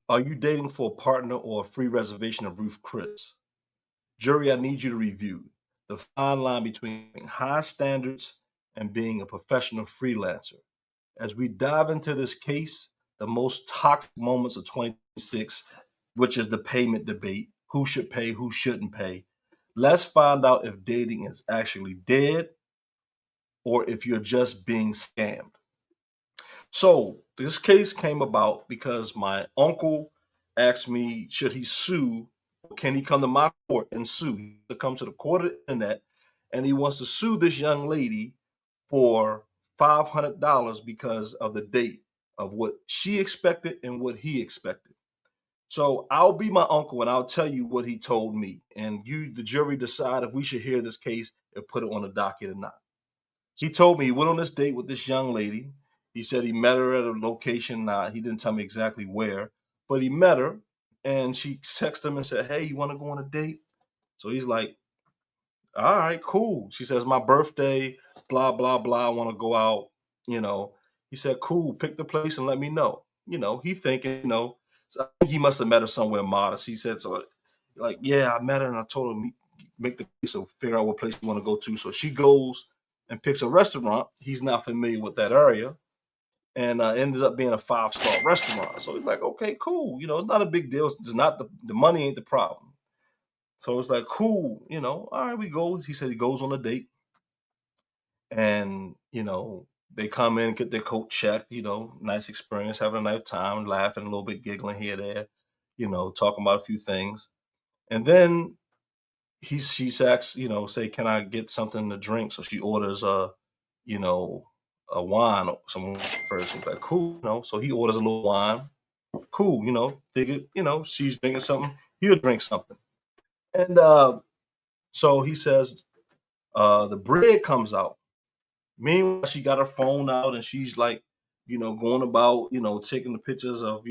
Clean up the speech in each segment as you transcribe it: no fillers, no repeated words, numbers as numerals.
Are you dating for a partner or a free reservation of Ruth Chris? Jury, I need you to review the fine line between high standards and being a professional freelancer. As we dive into this case, the most toxic moments of 2026, which is the payment debate, who should pay, who shouldn't pay. Let's find out if dating is actually dead or if you're just being scammed. So this case came about because my uncle asked me, should he sue? Can he come to my court and sue? He comes to the court of the internet and he wants to sue this young lady for $500 because of the date of what she expected and what he expected. So I'll be my uncle and I'll tell you what he told me. And you, the jury, decide if we should hear this case and put it on the docket or not. He told me he went on this date with this young lady. He said he met her at a location. He didn't tell me exactly where, but he met her and she texted him and said, hey, you want to go on a date? So he's like, all right, cool. She says, my birthday, blah, blah, blah. I want to go out. He said, cool, pick the place and let me know. He thinking, so I think he must have met her somewhere modest. He said, so like, yeah, I met her and I told her make the place, so figure out what place you want to go to. So she goes and picks a restaurant. He's not familiar with that area and ended up being a 5-star restaurant. So he's like, okay, cool. It's not a big deal. It's not the money ain't the problem. So it's like, cool, all right, we go. He said he goes on a date and, they come in, get their coat checked, nice experience, having a nice time, laughing a little bit, giggling here, there, talking about a few things. And then she asks, say, can I get something to drink? So she orders a wine or some first. He's like, cool, so he orders a little wine. Cool, figure, she's drinking something, he'll drink something. And so he says, the bread comes out. Meanwhile, she got her phone out and she's like, going about, taking the pictures of,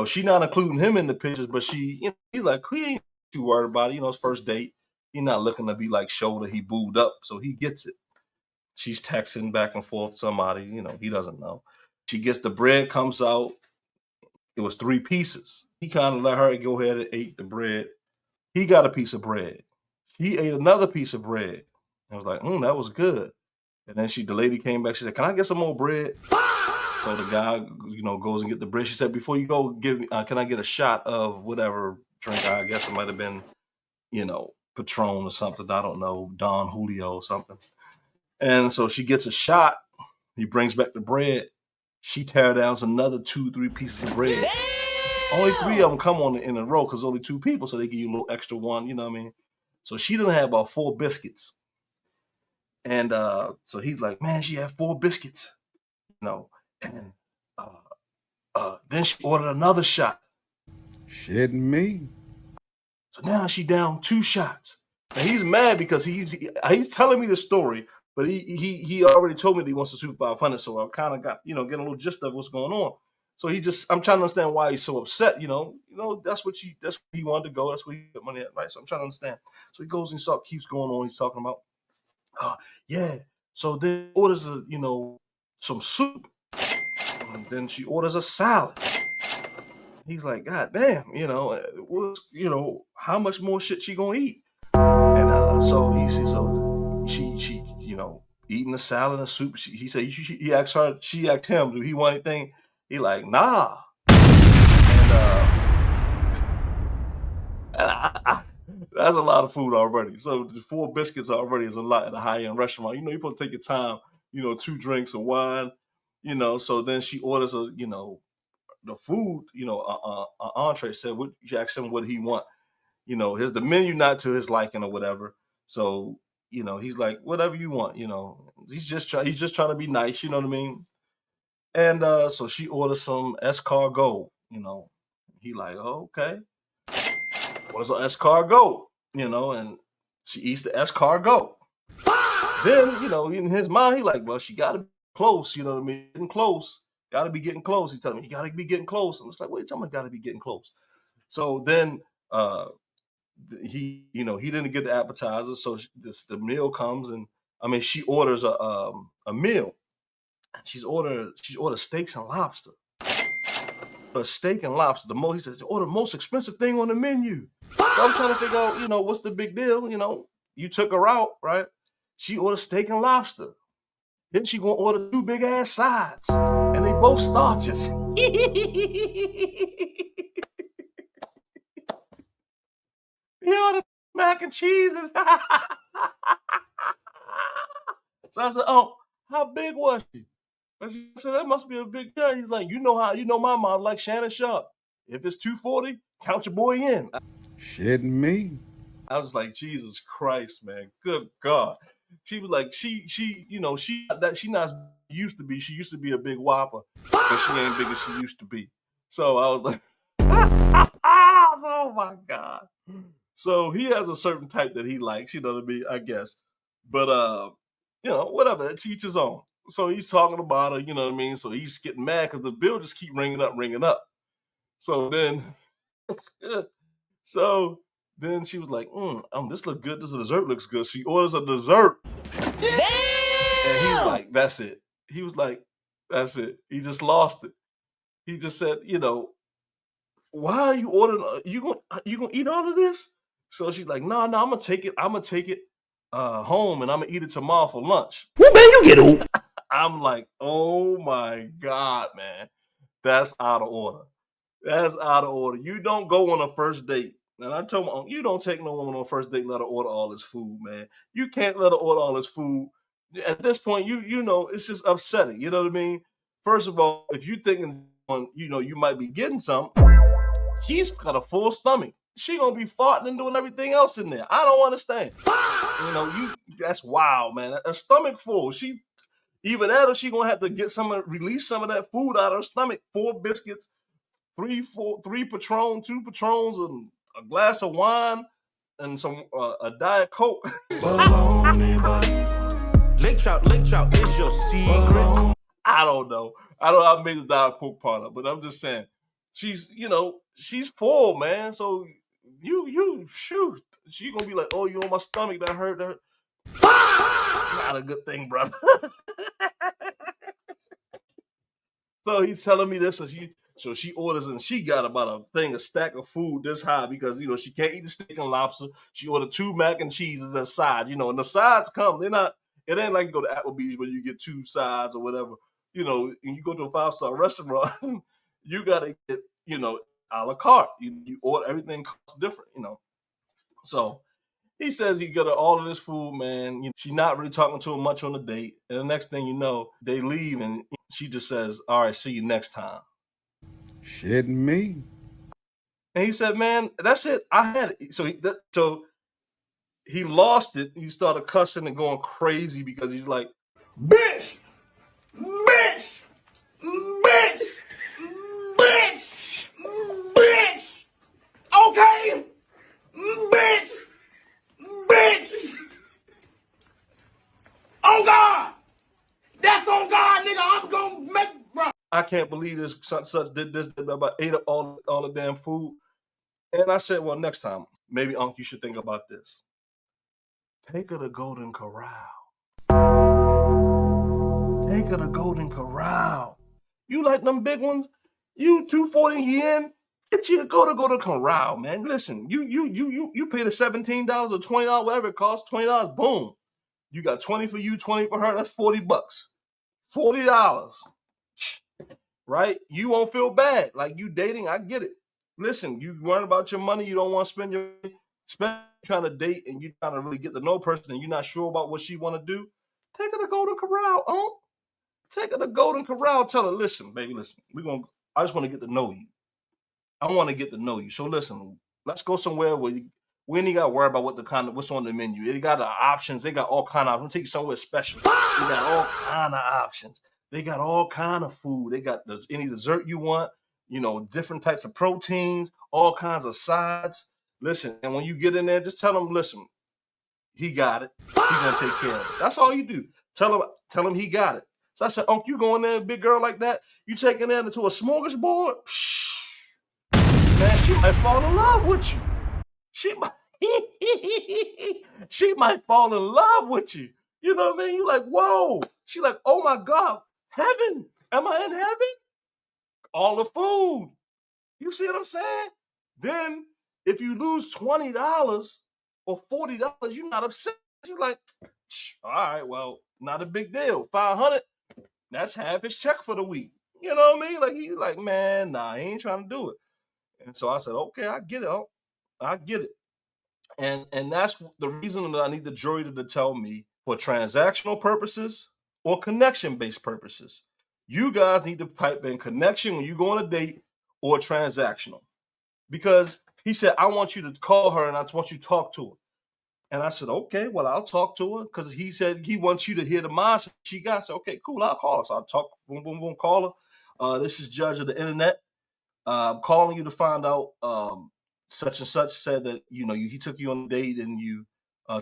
she not including him in the pictures, but he's like, he ain't too worried about it. His first date. He's not looking to be like shoulder, he booed up. So he gets it. She's texting back and forth to somebody, he doesn't know. She gets the bread, comes out. It was 3 pieces. He kind of let her go ahead and ate the bread. He got a piece of bread. She ate another piece of bread. I was like, that was good. And then the lady came back. She said, can I get some more bread? So the guy, goes and get the bread. She said, before you go, give me, can I get a shot of whatever drink? I guess it might have been, Patron or something. I don't know, Don Julio or something. And so she gets a shot. He brings back the bread. She tear down another 2-3 pieces of bread. Damn! Only 3 of them come on in a row because only 2 people, so they give you a little extra one. You know what I mean? So she didn't have about 4 biscuits. And so he's like, man, she had 4 biscuits. And then she ordered another shot. Shitting me. So now she down 2 shots. And he's mad because he's telling me the story, but he already told me that he wants to sue 500. So I kind of got, getting a little gist of what's going on. So I'm trying to understand why he's so upset. That's what he wanted to go. That's where he got money at, right? So I'm trying to understand. So he goes and keeps going on. He's talking about, yeah. So then orders some soup. And then she orders a salad. He's like, God damn, how much more shit she gonna eat? And so she eating the salad and soup. He said she asked him, do he want anything? He like, nah. And that's a lot of food already. So the 4 biscuits already is a lot at a high-end restaurant. You're supposed to take your time, 2 drinks of wine, so then she orders the food, an entree. Said, what you asked him what he want, the menu not to his liking or whatever. So, he's like, whatever you want, he's just trying to be nice, you know what I mean? And so she orders some escargot, he like, oh, okay. What's an escargot? And she eats the escargot. Then, in his mind, he like, well, she gotta be close, you know what I mean? Getting close. Gotta be getting close. He's telling me, you gotta be getting close. I'm just like, wait, tell me, gotta be getting close. So then he didn't get the appetizer. So the meal comes and she orders a meal. She's ordered steaks and lobster. a steak and lobster. He said, "Oh, the most expensive thing on the menu." So I'm trying to figure out, what's the big deal? You took her out, right? She ordered steak and lobster. Then she gonna order 2 big ass sides, and they both starches. He ordered mac and cheeses. So I said, "Oh, how big was she?" I said, "That must be a big girl." He's like, you know my mom like Shannon Sharp. If it's 240, count your boy in. Shitting me. I was like, Jesus Christ, man. Good God. She was like, she not as used to be. She used to be a big whopper, but she ain't big as she used to be. So I was like, oh my God. So he has a certain type that he likes, you know what I mean, I guess. But whatever, it's each his own. So he's talking about her, you know what I mean? So he's getting mad because the bill just keep ringing up. So then so then she was like, this look good. This dessert looks good. She orders a dessert. Damn! And he's like, that's it. He was like, that's it. He just lost it. He just said, why are you ordering? You gonna eat all of this? So she's like, no, I'm gonna take it. I'm gonna take it home and I'm gonna eat it tomorrow for lunch. Well, man, you get old. I'm like, oh my God, man. That's out of order. That's out of order. You don't go on a first date. And I told my you don't take no woman on a first date, let her order all this food, man. You can't let her order all this food. At this point, you know, it's just upsetting. You know what I mean? First of all, if you thinking you might be getting some, she's got a full stomach. She gonna be farting and doing everything else in there. I don't understand. That's wild, man. A stomach full. She either that or she gonna have to release some of that food out of her stomach. 4 biscuits, 3 Patron, 2 Patrons, and a glass of wine, and a Diet Coke. Lake trout is your secret. I don't know. I made the Diet Coke part up, but I'm just saying, she's full, man. So you shoot. She gonna be like, oh, you on my stomach? That hurt. Not a good thing, brother. So he's telling me this, so she orders and she got about a stack of food this high because she can't eat the steak and lobster. She ordered 2 mac and cheese as a side, and the sides come. They're not. It ain't like you go to Applebee's where you get 2 sides or whatever. And you go to a 5-star restaurant, you gotta get a la carte. You order everything costs different, So he says he got all of this food, man. She's not really talking to him much on the date. And the next thing you know, they leave and she just says, all right, see you next time. Shitting me. And he said, man, that's it. I had it. So he lost it. He started cussing and going crazy because he's like, Bitch! Bitch! Bitch! Bitch! Bitch! Okay! Bitch! Bitch! On God! That's on God, nigga. I'm gonna make, bro. I can't believe this such did this, about ate up all the damn food. And I said, well, next time, maybe, Unc, you should think about this. Take her to Golden Corral. Take her to Golden Corral. You like them big ones? You 240 yen? Get you to go to Corral, man. Listen, you pay the $17 or $20, whatever it costs, $20, boom. You got 20 for you, 20 for her, that's $40. $40. Right? You won't feel bad. Like you dating, I get it. Listen, you worrying about your money, you don't want to spend your trying to date and you trying to really get to know a person and you're not sure about what she want to do. Take her to Golden Corral, Take her to Golden Corral. Tell her, listen, baby, listen. I just want to get to know you. I want to get to know you. So listen, let's go somewhere where we ain't got to worry about what's on the menu. They got options. They got all kind of. I'm gonna take you somewhere special. They got all kind of options. They got all kind of food. They got any dessert you want. Different types of proteins, all kinds of sides. Listen, and when you get in there, just tell them, listen, he got it. He gonna take care of it. That's all you do. Tell him he got it. So I said, Unc, you going there, big girl like that? You taking her into a smorgasbord? Man, she might fall in love with you. She might fall in love with you. You know what I mean? You like, whoa. She like, oh my God, heaven. Am I in heaven? All the food. You see what I'm saying? Then if you lose $20 or $40, you're not upset. You're like, all right, well, not a big deal. 500, that's half his check for the week. You know what I mean? Like he's like, man, nah, he ain't trying to do it. And so I said, okay, I get it. I get it. And that's the reason that I need the jury to tell me for transactional purposes or connection-based purposes. You guys need to pipe in connection when you go on a date or transactional. Because he said, I want you to call her and I want you to talk to her. And I said, okay, well, I'll talk to her because he said he wants you to hear the mindset she got. I said, okay, cool, I'll call her. So I'll talk, boom, boom, boom, call her. This is Judge of the Internet. I'm calling you to find out such and such said that, he took you on a date and you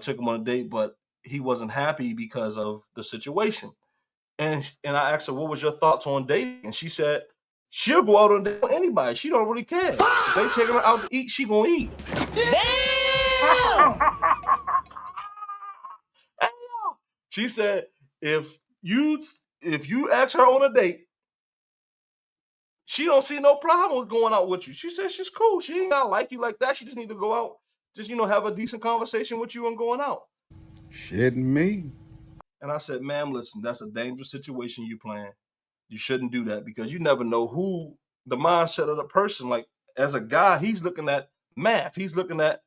took him on a date, but he wasn't happy because of the situation. And I asked her, what was your thoughts on dating? And she said, she'll go out on a date with anybody. She don't really care. If they take her out to eat, she gonna eat. Damn! She said, if you ask her on a date, she don't see no problem with going out with you. She said she's cool. She ain't gotta like you like that. She just need to go out, just have a decent conversation with you and going out. Shitting me. And I said, ma'am, listen, that's a dangerous situation you playing. You shouldn't do that because you never know who the mindset of the person. Like as a guy, he's looking at math. He's looking at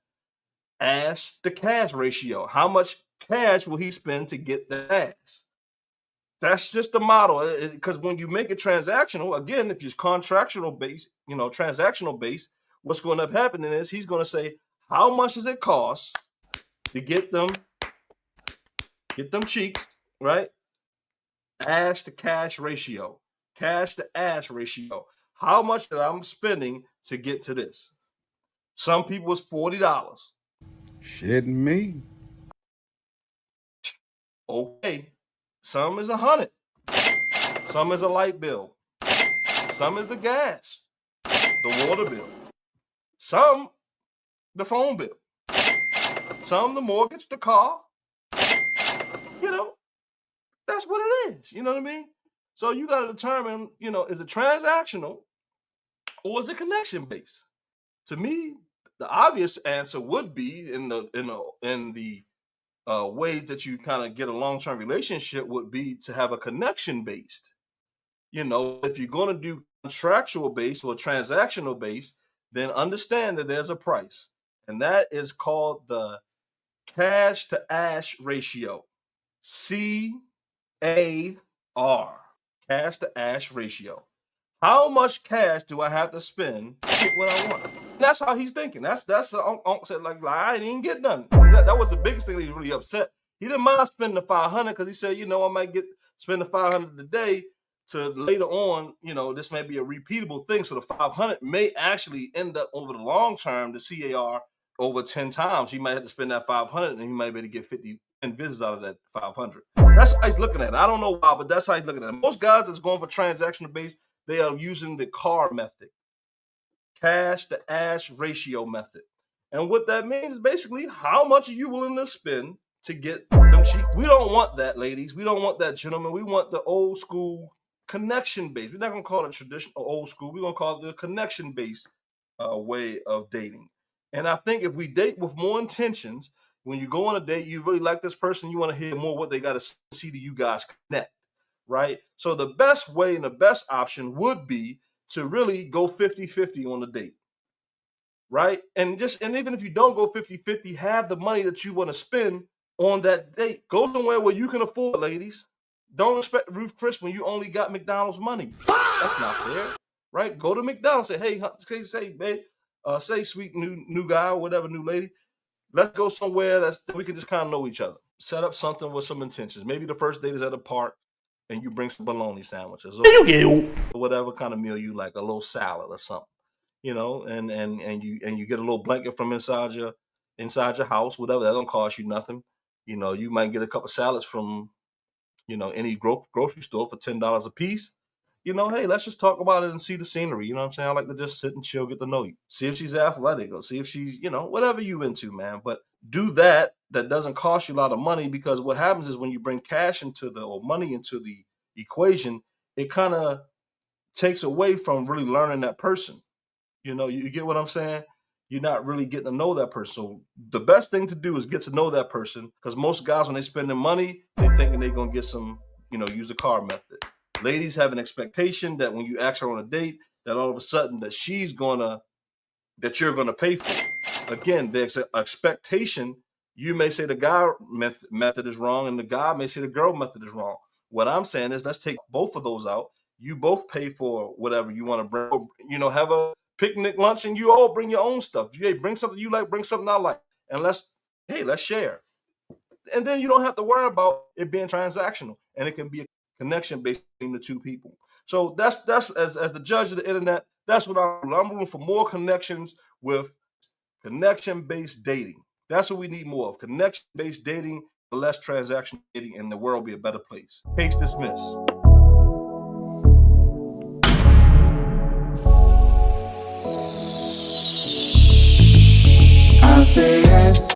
ass to cash ratio. How much cash will he spend to get the ass? That's just the model. Because when you make it transactional, again, if you're transactional based, what's going to end up happening is he's going to say, how much does it cost to get them cheeks, right? Ass to cash ratio, cash to ass ratio. How much that I'm spending to get to this? Some people it's $40. Shitting me. Okay. Some is $100. Some is a light bill. Some is the gas, the water bill. Some the phone bill. Some the mortgage, the car. That's what it is. You know what I mean? So you got to determine, is it transactional or is it connection based? To me, the obvious answer would be in the way that you kind of get a long-term relationship would be to have a connection based. If you're going to do contractual based or transactional based, then understand that there's a price, and that is called the cash to ash ratio. CAR, cash to ash ratio. How much cash do I have to spend to get what I want? And that's how he's thinking. That's Unc said like I didn't even get none. That was the biggest thing that he was really upset. He didn't mind spending the $500 because he said, I might spend the $500 today to later on, this may be a repeatable thing. So the $500 may actually end up over the long term, the CAR over 10 times. He might have to spend that $500 and he might be able to get 50 visits out of that 500. That's how he's looking at it. I don't know why, but that's how he's looking at it. Most guys that's going for transactional base, they are using the CAR method, cash to ash ratio method. And what that means is basically how much are you willing to spend to get them cheap. We don't want that, ladies. We don't want that, gentlemen. We want the old school connection based. We're not going to call it traditional old school. We're going to call it the connection based way of dating. And I think if we date with more intentions, when you go on a date, you really like this person, you want to hear more what they got to see to you guys connect, right? So the best way and the best option would be to really go 50-50 on the date, right? And even if you don't go 50-50, have the money that you want to spend on that date. Go somewhere where you can afford, ladies. Don't expect Ruth Chris when you only got McDonald's money. That's not fair, right? Go to McDonald's, say, hey, babe, say sweet new guy or whatever, new lady. Let's go somewhere that we can just kind of know each other. Set up something with some intentions. Maybe the first date is at a park and you bring some bologna sandwiches or whatever kind of meal you like, a little salad or something, and you get a little blanket from inside your house, whatever. That don't cost you nothing. You might get a couple salads from, any grocery store for $10 a piece. Hey, let's just talk about it and see the scenery. You know what I'm saying? I like to just sit and chill, get to know you. See if she's athletic or see if she's, whatever you into, man. But do that doesn't cost you a lot of money, because what happens is when you bring cash or money into the equation, it kind of takes away from really learning that person. You get what I'm saying? You're not really getting to know that person. So the best thing to do is get to know that person, because most guys, when they spend their money, they thinking they're gonna get some, use the card method. Ladies have an expectation that when you ask her on a date, that all of a sudden that you're gonna pay for it. Again, the expectation, you may say the guy method is wrong, and the guy may say the girl method is wrong. What I'm saying is, let's take both of those out. You both pay for whatever you want to bring. Have a picnic lunch, and you all bring your own stuff. Hey, bring something you like, bring something I like, and let's share. And then you don't have to worry about it being transactional, and it can be a connection between the two people. So that's as the judge of the internet, that's what I'm rooting for: more connections with connection-based dating. That's what we need more of: connection-based dating, less transactional dating, and the world will be a better place. Case dismissed. I say yes.